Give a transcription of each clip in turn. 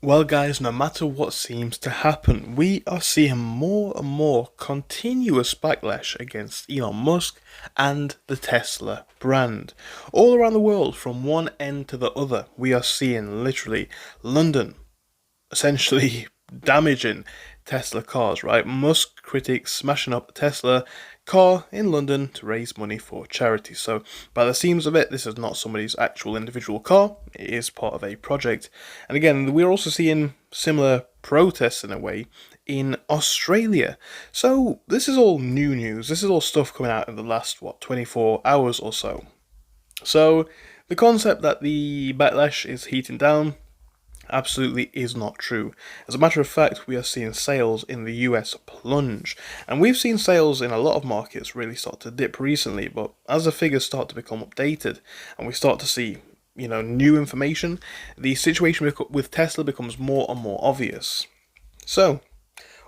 Well, guys, no matter what seems to happen, we are seeing more and more continuous backlash against Elon Musk and the Tesla brand. All around the world, from one end to the other, we are seeing literally London essentially damaging Tesla cars, right? Musk critics smashing up a Tesla car in London to raise money for charity. So, by the seams of it, this is not somebody's actual individual car, it is part of a project. And again, we're also seeing similar protests in a way in Australia. So, this is all new news. This is all stuff coming out in the last, 24 hours or so. So, the concept that the backlash is heating down absolutely is not true. As a matter of fact, we are seeing sales in the US plunge, and we've seen sales in a lot of markets really start to dip recently, but as the figures start to become updated and we start to see new information, the situation with Tesla becomes more and more obvious. So,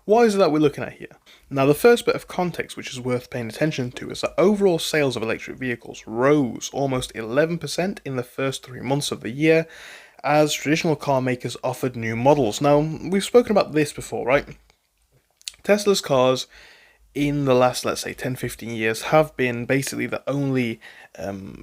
what is it that we're looking at here? Now, the first bit of context which is worth paying attention to is that overall sales of electric vehicles rose almost 11% in the first 3 months of the year, as traditional car makers offered new models. Now, we've spoken about this before, right? Tesla's cars in the last, let's say, 10-15 years have been basically the only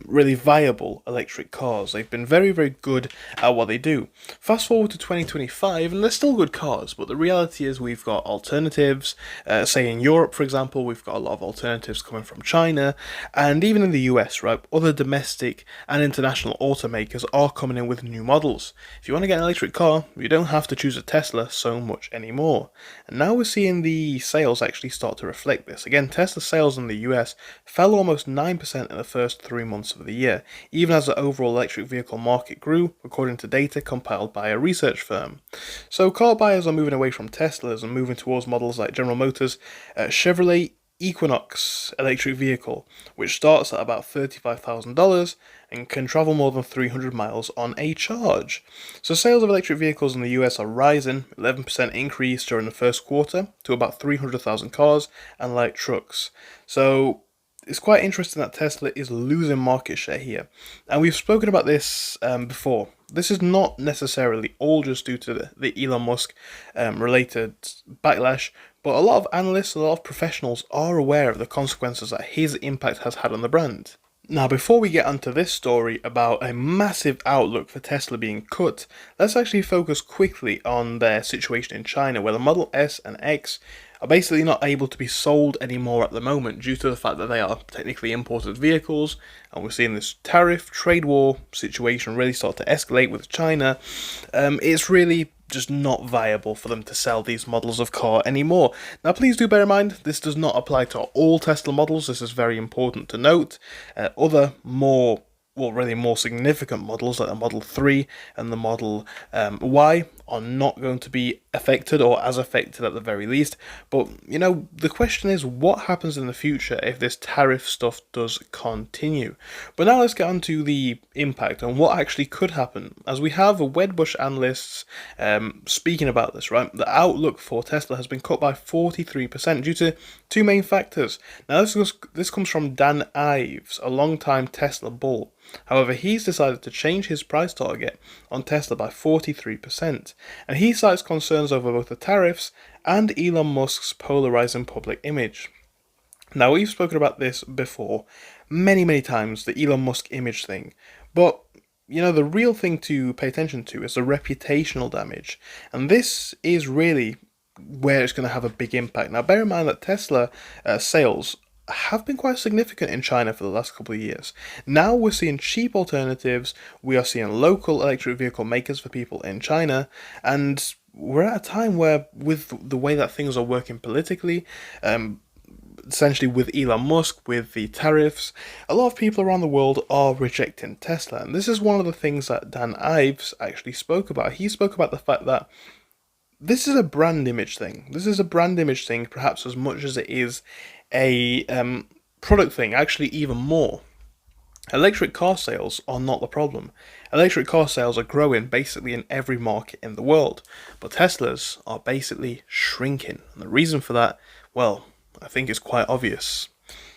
really viable electric cars. They've been very, very good at what they do. Fast forward to 2025, and they're still good cars, but the reality is we've got alternatives. Say in Europe, for example, we've got a lot of alternatives coming from China, and even in the US, right, other domestic and international automakers are coming in with new models. If you want to get an electric car, you don't have to choose a Tesla so much anymore. And now we're seeing the sales actually start to reflect this. Again, Tesla sales in the US fell almost 9% in the first 3 months of the year, even as the overall electric vehicle market grew, according to data compiled by a research firm. So car buyers are moving away from Teslas and moving towards models like General Motors' Chevrolet Equinox electric vehicle, which starts at about $35,000 and can travel more than 300 miles on a charge. So sales of electric vehicles in the US are rising, 11% increase during the first quarter to about 300,000 cars and light trucks. So it's quite interesting that Tesla is losing market share here. And we've spoken about this before. This is not necessarily all just due to the Elon Musk related backlash, but a lot of analysts, a lot of professionals are aware of the consequences that his impact has had on the brand. Now, before we get onto this story about a massive outlook for Tesla being cut, let's actually focus quickly on their situation in China, where the Model S and X are basically not able to be sold anymore at the moment due to the fact that they are technically imported vehicles, and we're seeing this tariff trade war situation really start to escalate with China. It's really just not viable for them to sell these models of car anymore. Now, please do bear in mind, this does not apply to all Tesla models. This is very important to note. Other really more significant models like the Model 3 and the Model Y are not going to be affected, or as affected at the very least. But, the question is, what happens in the future if this tariff stuff does continue? But now let's get on to the impact and what actually could happen, as we have Wedbush analysts speaking about this, right? The outlook for Tesla has been cut by 43% due to two main factors. Now, this comes from Dan Ives, a long-time Tesla bull. However, he's decided to change his price target on Tesla by 43%, and he cites concerns over both the tariffs and Elon Musk's polarizing public image. Now, we've spoken about this before many, many times, the Elon Musk image thing, but the real thing to pay attention to is the reputational damage, and this is really where it's going to have a big impact. Now, bear in mind that Tesla sales have been quite significant in China for the last couple of years. Now we're seeing cheap alternatives, we are seeing local electric vehicle makers for people in China, and we're at a time where, with the way that things are working politically, essentially with Elon Musk, with the tariffs, a lot of people around the world are rejecting Tesla. And this is one of the things that Dan Ives actually spoke about. He spoke about the fact that this is a brand image thing. This is a brand image thing, perhaps as much as it is a product thing, actually even more. Electric car sales are not the problem. Electric car sales are growing basically in every market in the world, but Teslas are basically shrinking. And the reason for that, well, I think it's quite obvious.